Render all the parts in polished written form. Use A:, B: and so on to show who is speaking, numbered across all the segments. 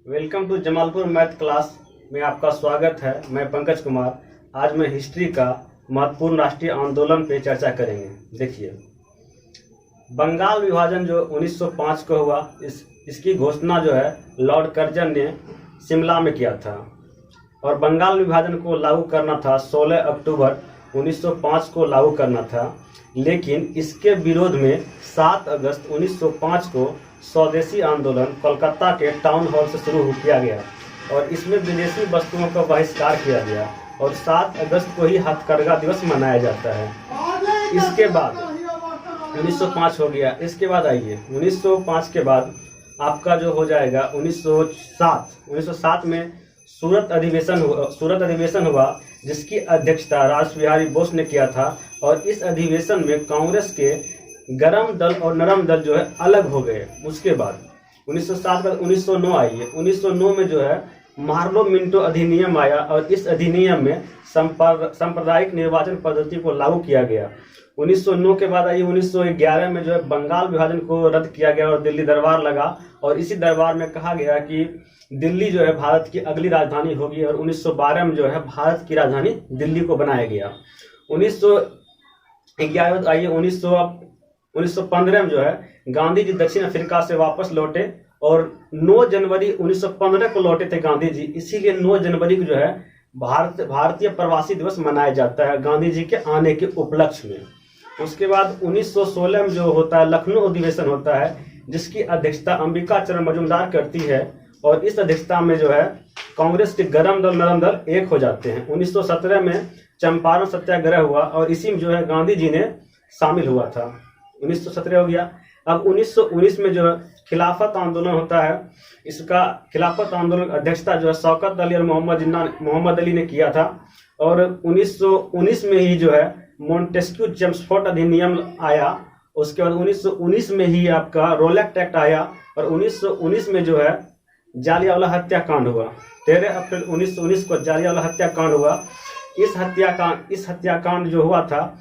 A: Welcome to Jamalpur math class में आपका स्वागत है। मैं पंकज कुमार। आज मैं हिस्ट्री का महत्वपूर्ण राष्ट्रीय आंदोलन पे चर्चा करेंगे। देखिए, बंगाल विभाजन जो 1905 को हुआ, इसकी घोषणा जो है लॉर्ड कर्जन ने शिमला में किया था और बंगाल विभाजन को लागू करना था 16 अक्टूबर 1905 को लागू करना था। लेकिन इसके विरोध में 7 अगस्त 1905 को स्वदेशी आंदोलन कोलकाता के टाउन हॉल से शुरू किया गया और इसमें विदेशी वस्तुओं का बहिष्कार किया गया और 7 अगस्त को ही हथकरघा दिवस मनाया जाता है। इसके बाद 1905 हो गया। इसके बाद आइए 1905 के बाद आपका जो हो जाएगा 1907 में सूरत अधिवेशन हुआ जिसकी अध्यक्षता रासबिहारी बोस ने किया था और इस अधिवेशन में कांग्रेस के गरम दल और नरम दल जो है अलग हो गए। उसके बाद 1907 का 1909 आइए। 1909 में जो है मार्लो मिंटो अधिनियम आया और इस अधिनियम में सांप्रदायिक निर्वाचन पद्धति को लागू किया गया। 1909 के बाद आइए 1911 में जो है बंगाल विभाजन को रद्द किया गया और दिल्ली दरबार लगा और इसी दरबार में कहा गया कि दिल्ली जो है भारत की अगली राजधानी होगी और 1912 में जो है भारत की राजधानी दिल्ली को बनाया गया। 1911 आइए 1915 में जो है गांधी जी दक्षिण अफ्रीका से वापस लौटे और 9 जनवरी 1915 को लौटे थे गांधी जी। इसीलिए 9 जनवरी को जो है भारतीय प्रवासी दिवस मनाया जाता है गांधी जी के आने के उपलक्ष्य में। उसके बाद 1916 में जो होता है लखनऊ अधिवेशन होता है जिसकी अध्यक्षता अंबिका चरण मजूमदार करती है और इस अध्यक्षता में जो है कांग्रेस के गरम दल नरम दल एक हो जाते हैं। 1917 में चंपारण सत्याग्रह हुआ और इसी में जो है गांधी जी ने शामिल हुआ था। 1917 हो गया। अब 1919 में जो है खिलाफत आंदोलन होता है। इसका खिलाफत आंदोलन अध्यक्षता जो है शौकत अली और मोहम्मद अली ने किया था और 1919 में ही जो है मोंटेस्क्यू चेम्सफोर्ड अधिनियम आया। उसके बाद 1919 में ही आपका रोलेक्ट एक्ट आया और 1919 में जो है जालियांवाला हत्याकांड हुआ। 13 अप्रैल 1919 को जालियांवाला हत्याकांड हुआ। इस हत्याकांड जो हुआ था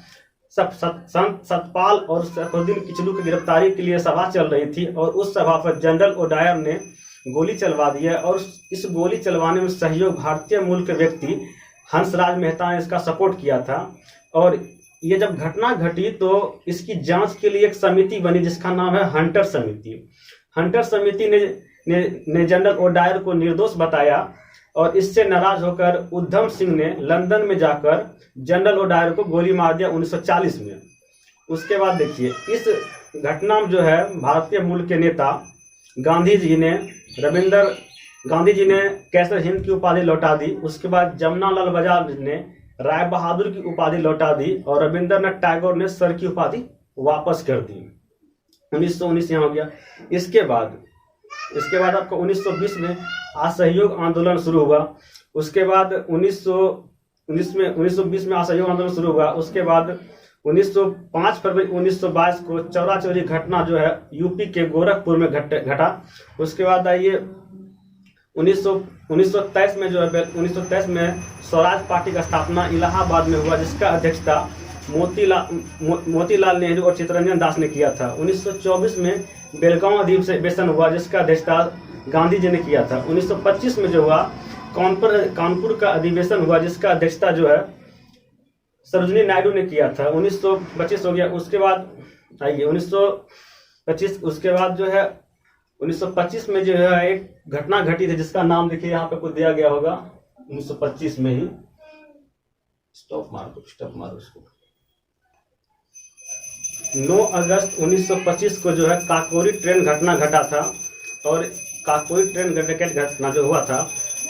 A: संत सतपाल और सैफुद्दीन किचलू की गिरफ्तारी के लिए सभा चल रही थी और उस सभा पर जनरल ओडायर ने गोली चलवा दी है और इस गोली चलवाने में सहयोग भारतीय मूल के व्यक्ति हंसराज मेहता ने इसका सपोर्ट किया था। और ये जब घटना घटी तो इसकी जांच के लिए एक समिति बनी जिसका नाम है हंटर समिति। हंटर समिति ने जनरल ओडायर को निर्दोष बताया और इससे नाराज होकर उधम सिंह ने लंदन में जाकर जनरल ओडायर को गोली मार दिया 1940 में। उसके बाद देखिए इस घटना में जो है भारतीय मूल के नेता गांधी जी ने कैसर हिंद की उपाधि लौटा दी। उसके बाद जमनालाल बजाज ने राय बहादुर की उपाधि लौटा दी और रविंद्रनाथ टैगोर ने सर की उपाधि वापस कर दी। 1919 यहाँ हो गया। इसके बाद आपका 1920 में असहयोग आंदोलन शुरू हुआ। उसके बाद 1920 में असहयोग आंदोलन शुरू हुआ। उसके बाद 5 फरवरी 1922 को चौरा चौरी घटना जो है यूपी के गोरखपुर में घटा। उसके बाद आइए 1923 में जो है 1923 में स्वराज पार्टी का स्थापना इलाहाबाद में हुआ जिसका अध्यक्षता मोतीलाल नेहरू और चित्तरंजन दास ने किया था। 1924 में बेलगांव अधिवेशन हुआ जिसका अध्यक्षता गांधी जी ने किया था। 1925 में जो हुआ कानपुर का अधिवेशन हुआ जिसका अध्यक्षता जो है सरोजिनी नायडू ने किया था। 1925 हो गया। उसके बाद आइए 1925 उसके बाद जो है 1925 में जो है एक घटना घटी थी जिसका नाम देखिए यहाँ पे कुछ दिया गया होगा। 1925 में ही स्टॉप मारो उसको। 9 अगस्त 1925 को जो है काकोरी ट्रेन घटना घटा था और काकोरी ट्रेन घटना जो हुआ था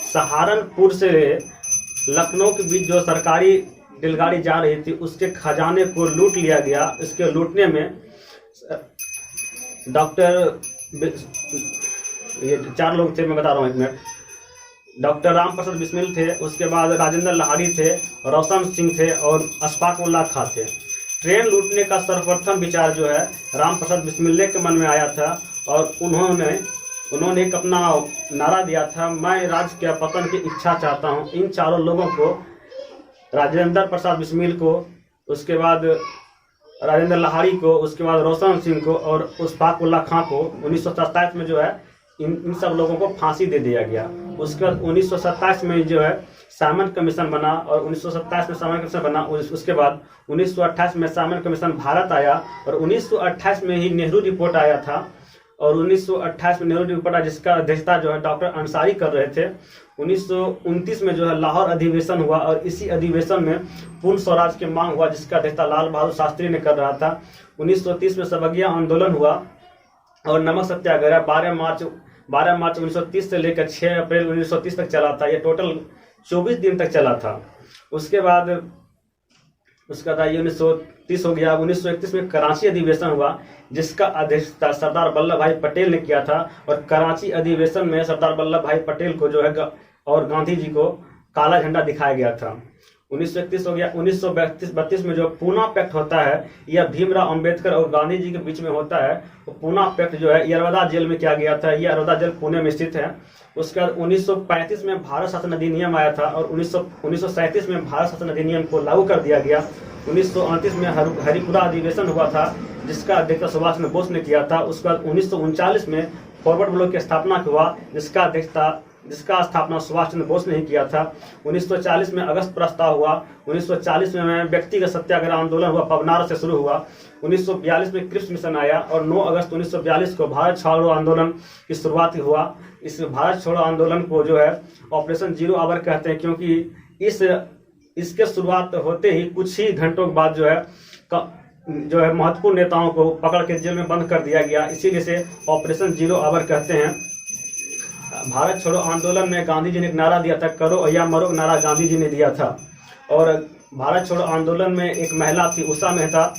A: सहारनपुर से लखनऊ के बीच जो सरकारी रेलगाड़ी जा रही थी उसके खजाने को लूट लिया गया। इसके लूटने में ये 4 लोग थे, मैं बता रहा हूँ 1 मिनट। डॉक्टर राम प्रसाद बिस्मिल थे, उसके बाद राजेंद्र लाहिड़ी थे, रोशन सिंह थे और अशफाक उल्लाह खां थे। ट्रेन लूटने का सर्वप्रथम विचार जो है राम प्रसाद बिस्मिल्ले के मन में आया था और उन्होंने एक अपना नारा दिया था, मैं राज्य के पतन की इच्छा चाहता हूं। इन चारों लोगों को, राजेंद्र प्रसाद बिस्मिल को, उसके बाद राजेंद्र लाहिड़ी को, उसके बाद रोशन सिंह को और अशफाक उल्लाह खां को 1927 में जो है इन सब लोगों को फांसी दे दिया गया। उसके बाद 1927 में जो है साइमन कमीशन बना, और 1927 में साइमन कमीशन बना। उसके बाद 1928 में साइमन कमीशन भारत आया, और 1928 में ही नेहरू रिपोर्ट आया था। और 1928 में नेहरू रिपोर्ट आया, जिसका अध्यक्षता जो है डॉक्टर अंसारी कर रहे थे। 1929 में जो है लाहौर अधिवेशन हुआ, और इसी अधिवेशन में पूर्ण स्वराज की मांग हुआ, जिसका अध्यक्षता लाल बहादुर शास्त्री ने कर रहा था। 1930 में सबगिया आंदोलन हुआ, और नमक सत्याग्रह 12 मार्च 1930 से लेकर 6 अप्रैल 1930 तक चला था। ये टोटल 24 दिन तक चला था। उसके बाद ये 1930 हो गया। 1931 में कराची अधिवेशन हुआ, जिसका अध्यक्षता सरदार वल्लभ भाई पटेल ने किया था। और कराची अधिवेशन में सरदार वल्लभ भाई पटेल को जो है और गांधी जी को काला झंडा दिखाया गया था। 1931 हो गया। 1932 में जो पूना पैक्ट होता है, यह भीमराव अंबेडकर और गांधी जी के बीच में होता है। तो पूना पैक्ट जो है यरवदा जेल में किया गया था। यह यरवदा जेल पुणे में स्थित है। उसके बाद 1935 में भारत शासन अधिनियम आया था, और 1937 में भारत शासन अधिनियम को लागू कर दिया गया। 1938 में हरिपुरा अधिवेशन हुआ था, जिसका अध्यक्षता सुभाष चंद्र बोस ने किया था। उसके बाद 1939 में फॉरवर्ड ब्लॉक की स्थापना हुआ, जिसका स्थापना सुभाष चंद्र बोस ने ही किया था। 1940 में अगस्त प्रस्ताव हुआ। 1940 में व्यक्तिगत सत्याग्रह आंदोलन हुआ, पवनार से शुरू हुआ। 1942 में क्रिप्स मिशन आया, और 9 अगस्त 1942 को भारत छोड़ो आंदोलन की शुरुआत हुआ। इस भारत छोड़ो आंदोलन को जो है ऑपरेशन जीरो आवर कहते हैं, क्योंकि इसके शुरुआत होते ही कुछ ही घंटों के बाद जो है महत्वपूर्ण नेताओं को पकड़ के जेल में बंद कर दिया गया। इसीलिए से ऑपरेशन जीरो आवर कहते हैं। भारत छोड़ो आंदोलन में गांधी जी ने एक नारा दिया था, करो या मरो नारा गांधी जी ने दिया था। और भारत छोड़ो आंदोलन में एक महिला थी, उषा मेहता,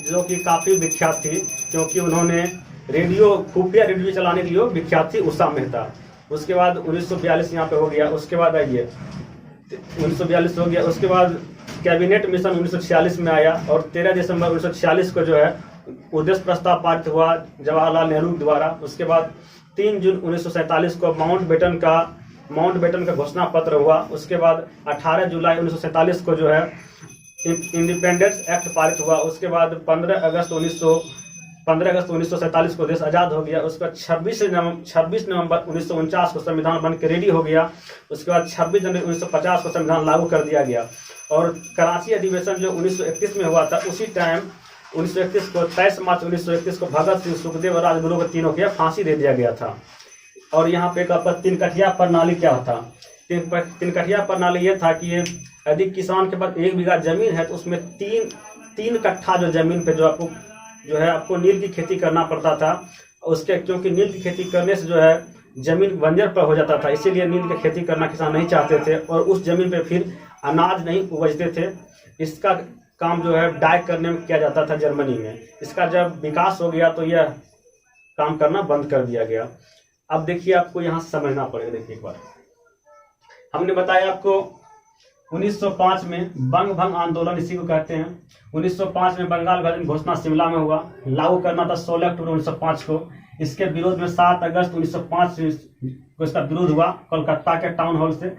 A: जो कि काफ़ी विख्यात थी, क्योंकि उन्होंने खुफिया रेडियो चलाने के लिए विख्यात थी, उषा मेहता। उसके बाद 1942 यहाँ पे हो गया। उसके बाद आइए 1942 हो गया। उसके बाद कैबिनेट मिशन 1946 में आया, और 13 दिसंबर 1946 को जो है उद्देश्य प्रस्ताव पारित हुआ जवाहरलाल नेहरू द्वारा। उसके बाद 3 जून 1947 को माउंटबेटन का घोषणा पत्र हुआ। उसके बाद 18 जुलाई 1947 को जो है इंडिपेंडेंस एक्ट पारित हुआ। उसके बाद 15 अगस्त 1947 को देश आज़ाद हो गया। उसके बाद 26 नवंबर 1949 को संविधान बन के रेडी हो गया। उसके बाद 26 जनवरी 1950 को संविधान लागू कर दिया गया। और कराची अधिवेशन जो 1931 में हुआ था, उसी टाइम 1931 को 23 मार्च 1931 को भगत सिंह, सुखदेव और राजगुरु को तीनों के फांसी दे दिया गया था। और यहाँ पे तीन कठिया प्रणाली क्या होता? तीन कठिया प्रणाली ये था कि यदि किसान के पास 1 बीघा जमीन है, तो उसमें तीन कट्ठा जो जमीन पे आपको नील की खेती करना पड़ता था। क्योंकि नील की खेती करने से जो है जमीन बंजर पर हो जाता था, इसीलिए नील की खेती करना किसान नहीं चाहते थे, और उस जमीन पे फिर अनाज नहीं उपजते थे। इसका काम जो है डाई करने में किया जाता था जर्मनी में। इसका जब विकास हो गया तो यह काम करना बंद कर दिया गया। अब देखिए, आपको यहाँ समझना पड़ेगा। देखिए, एक बार हमने बताया आपको 1905 में बंग भंग आंदोलन इसी को कहते हैं। 1905 में बंगाल विभाजन घोषणा शिमला में हुआ, लागू करना था 16 अक्टूबर 1905 को। इसके विरोध में 7 अगस्त 1905 को इसका विरोध हुआ कोलकाता के टाउन हॉल से।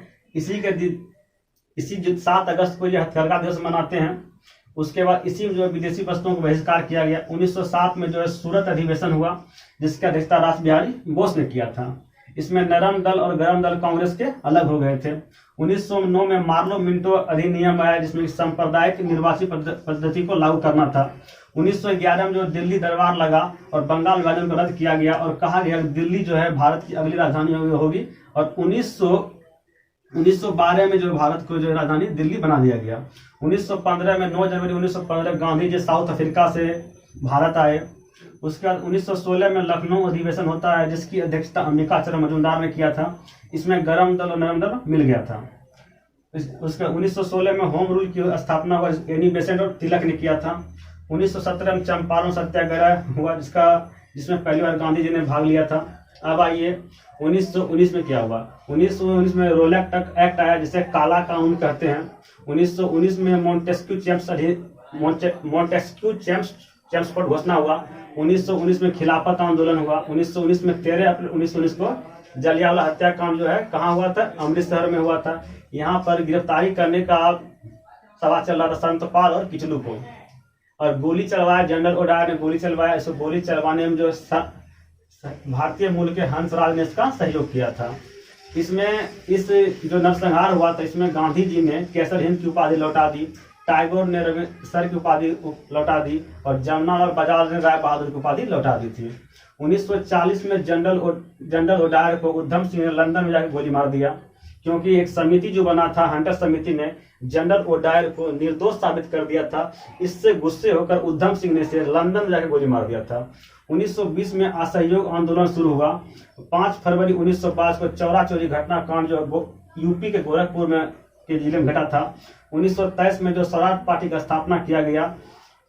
A: इसी 7 अगस्त को यह हथकरघा दिवस मनाते हैं। उसके बाद इसी में जो विदेशी वस्तुओं को बहिष्कार किया गया। 1907 में जो है सूरत अधिवेशन हुआ, जिसका अध्यक्षता रास बिहारी बोस ने किया था। इसमें नरम दल और गरम दल कांग्रेस के अलग हो गए थे। 1909 में मार्लो मिंटो अधिनियम आया, जिसमें सांप्रदायिक निर्वाचित पद्धति को लागू करना था। 1911 में जो दिल्ली दरबार लगा और बंगाल विभाजन को रद्द किया गया, और कहा गया कि दिल्ली जो है भारत की अगली राजधानी होगी। और 1912 में जो भारत को जो राजधानी दिल्ली बना दिया गया। 1915 में 9 जनवरी 1915 गांधी जी साउथ अफ्रीका से भारत आए। उसके बाद 1916 में लखनऊ अधिवेशन होता है, जिसकी अध्यक्षता अंबिका चरण मजूमदार ने किया था। इसमें गरम दल और नरम दल मिल गया था। उसके 1916 में होम रूल की स्थापना हुआ, एनी बेसेंट और तिलक ने किया था। 1917 में चंपारण सत्याग्रह हुआ, जिसमें पहली बार गांधी जी ने भाग लिया था। अब आइए 1919 में क्या हुआ। 1919 में रोलैक्ट एक्ट आया, जिसे काला कानून कहते हैं। 1919 में मोंटेस्क्यू चैम्सफोर्ड घोषणा हुआ। 1919 में खिलाफत आंदोलन हुआ। 1919 में 13 अप्रैल 1919 को जलियांवाला हत्याकांड जो है कहाँ हुआ था? अमृतसर में हुआ था। यहाँ पर गिरफ्तारी करने का सवाल चल रहा था संतपाल और किचलू को, और गोली चलवाया। जनरल ओडायर ने गोली चलवाया। इसको गोली चलवाने में जो भारतीय मूल के हंसराज ने इसका सहयोग किया था। इसमें इस जो नरसंहार हुआ था इसमें गांधी जी ने केसर हिंद की उपाधि लौटा दी, टैगोर ने सर की उपाधि लौटा दी और जमनालाल बजाज ने राय बहादुर की उपाधि लौटा दी थी। 1940 में जनरल ओडायर को उधम सिंह ने लंदन में जाकर गोली मार दिया, क्योंकि एक समिति जो बना था हंटर समिति ने जनरल ओडायर को निर्दोष साबित कर दिया था। इससे गुस्से होकर उधम सिंह ने इसे लंदन में जाकर गोली मार दिया था। 1920 में असहयोग आंदोलन शुरू हुआ। 5 फरवरी 1922 को चौरा चोरी घटनाकांड जो यूपी के गोरखपुर में के जिले में घटा था। 1923 में जो स्वराज पार्टी का स्थापना किया गया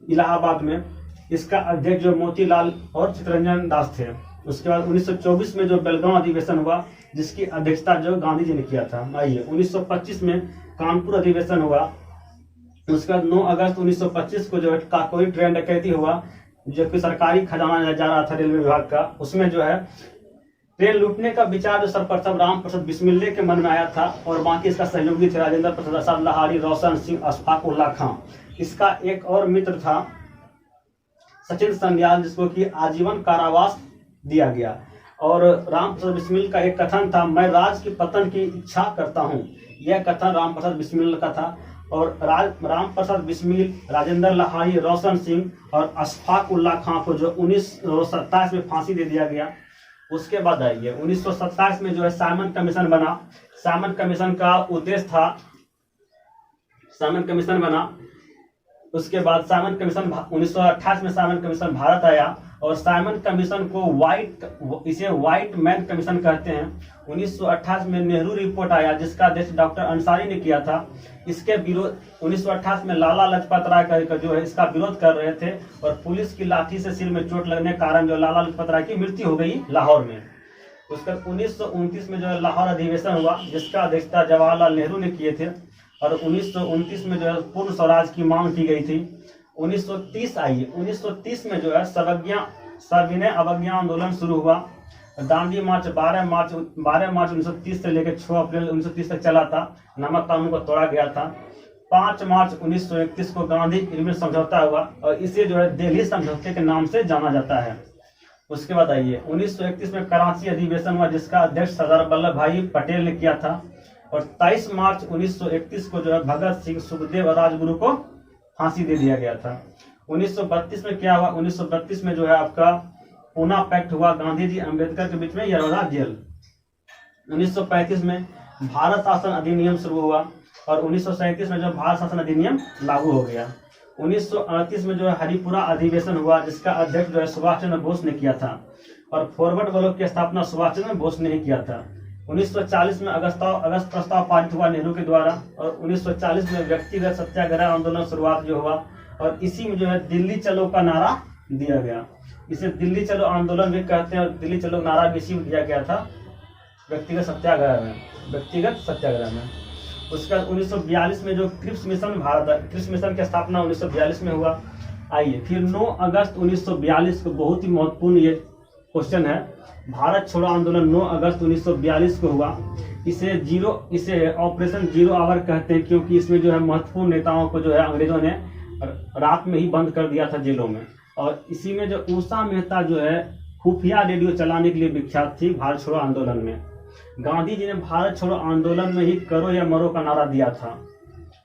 A: इलाहाबाद में, इसका अध्यक्ष जो मोतीलाल और चित्तरंजन दास थे। उसके बाद 1924 में जो बेलगांव अधिवेशन हुआ जिसकी अध्यक्षता जो गांधी जी ने किया था। आइए 1925 में कानपुर अधिवेशन हुआ। उसके बाद 9 अगस्त 1925 को जो है काकोरी ट्रेन डकैती हुआ, जो कि सरकारी खजाना जा रहा था रेलवे विभाग का। उसमें जो है ट्रेन लूटने का विचार जो सर्वप्रथम राम प्रसाद बिस्मिल्ले के मन में आया था और बाकी इसका सहयोगी थे राजेंद्र प्रसाद लाहारी, रोशन सिंह, अशफाक उल्लाह खां। इसका एक और मित्र था सचिन संध्याल, जिसको कि आजीवन कारावास दिया गया। और राम प्रसाद बिस्मिल का एक कथन था, मैं राज की पतन की इच्छा करता हूँ। यह कथन राम प्रसाद बिस्मिल का था। और राम प्रसाद बिस्मिल, राजेंद्र लाहारी, रोशन सिंह और अशफाक उल्लाह खां को जो 1927 में फांसी दे दिया गया। उसके बाद आइए 1927 में जो है साइमन कमीशन बना। साइमन कमीशन का उद्देश्य था, साइमन कमीशन बना। उसके बाद साइमन कमीशन 1928 में साइमन कमीशन भारत आया और साइमन कमीशन को इसे व्हाइट मैन कमीशन कहते हैं। 1928 में नेहरू रिपोर्ट आया जिसका अध्यक्ष डॉक्टर अंसारी ने किया था। इसके विरोध 1928 में लाला लाजपत राय का जो है इसका विरोध कर रहे थे और पुलिस की लाठी से सिर में चोट लगने के कारण जो लाला लाजपत राय की मृत्यु हो गई लाहौर में। उसके 1929 में जो है लाहौर अधिवेशन हुआ जिसका अध्यक्षता जवाहरलाल नेहरू ने किए थे और 1929 में जो है पूर्ण स्वराज की मांग की गई थी। 1930 आइए 1930 में जो है सविनय अवज्ञा आंदोलन शुरू हुआ। दांडी मार्च 12 मार्च 1930 से लेकर 6 अप्रैल 1930 तक चला था। नमक कानून को तोड़ा गया था। 5 मार्च 1931 को गांधी इरविन समझौता हुआ और इसे जो है दिल्ली समझौते के नाम से जाना जाता है। उसके बाद आइए 1931 में कराची अधिवेशन हुआ जिसका अध्यक्ष सरदार वल्लभ भाई पटेल ने किया था। और 23 मार्च 1931 को जो है भगत सिंह, सुखदेव और राजगुरु को फांसी दे दिया गया था। 1932 में क्या हुआ? 1932 में जो है आपका पूना पैक्ट हुआ गांधी जी अम्बेडकर के बीच में, यरौदा जेल। 1935 में भारत शासन अधिनियम शुरू हुआ और 1937 में जो भारत शासन अधिनियम लागू हो गया। 1938 में जो है हरिपुरा अधिवेशन हुआ जिसका अध्यक्ष जो है सुभाष चंद्र बोस ने किया था और फॉरवर्ड ब्लॉक की स्थापना सुभाष चंद्र बोस ने ही किया था। 1940 में अगस्त प्रस्ताव पारित हुआ नेहरू के द्वारा और 1940 में व्यक्तिगत सत्याग्रह आंदोलन शुरुआत जो हुआ और इसी में जो है दिल्ली चलो का नारा दिया गया। इसे दिल्ली चलो आंदोलन भी कहते हैं और दिल्ली चलो नारा भी इसी में दिया गया था व्यक्तिगत सत्याग्रह में। उसके बाद 1942 में जो क्रिप्स मिशन की स्थापना 1942 में हुआ। आइए फिर 9 अगस्त 1942 को बहुत ही महत्वपूर्ण ये क्वेश्चन है। भारत छोड़ो आंदोलन 9 अगस्त 1942 को हुआ। इसे ऑपरेशन 0 आवर कहते हैं क्योंकि इसमें जो है महत्वपूर्ण नेताओं को जो है अंग्रेजों ने रात में ही बंद कर दिया था जेलों में। और इसी में जो उषा मेहता जो है खुफिया रेडियो चलाने के लिए विख्यात थी भारत छोड़ो आंदोलन में। गांधी जी ने भारत छोड़ो आंदोलन में ही करो या मरो का नारा दिया था।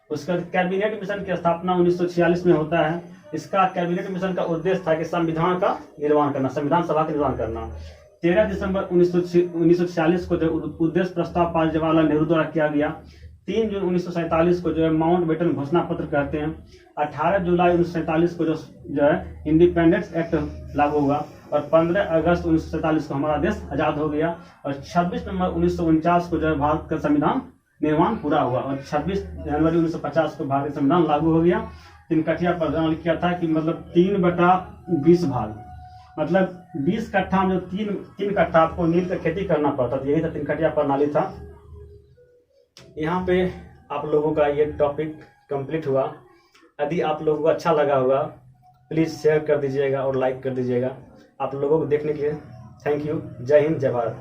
A: उसका कैबिनेट मिशन की स्थापना 1946 में होता है। इसका कैबिनेट मिशन का उद्देश्य था कि संविधान का निर्माण करना, संविधान सभा का निर्माण करना। 13 दिसंबर 1946 को जो उद्देश्य प्रस्ताव पारित जवाहरलाल नेहरू द्वारा किया गया। 3 जून 1947 को जो है माउंटबेटन घोषणा पत्र कहते हैं। 18 जुलाई 1947 को जो है इंडिपेंडेंस एक्ट लागू हुआ और 15 अगस्त 1947 को हमारा देश आजाद हो गया और 26 नवंबर 1949 को जो है भारत का संविधान निर्माण पूरा हुआ और 26 जनवरी 1950 को भारतीय संविधान लागू हो गया। तिनकठिया प्रणाली किया था कि मतलब 3/20 भाग, मतलब 20 कट्ठा में जो 3 कट्ठा आपको नील का खेती करना पड़ता था। यही था तिनकठिया प्रणाली था। यहाँ पे आप लोगों का ये टॉपिक कंप्लीट हुआ। यदि आप लोगों को अच्छा लगा होगा प्लीज़ शेयर कर दीजिएगा और लाइक कर दीजिएगा। आप लोगों को देखने के लिए थैंक यू। जय हिंद, जय भारत।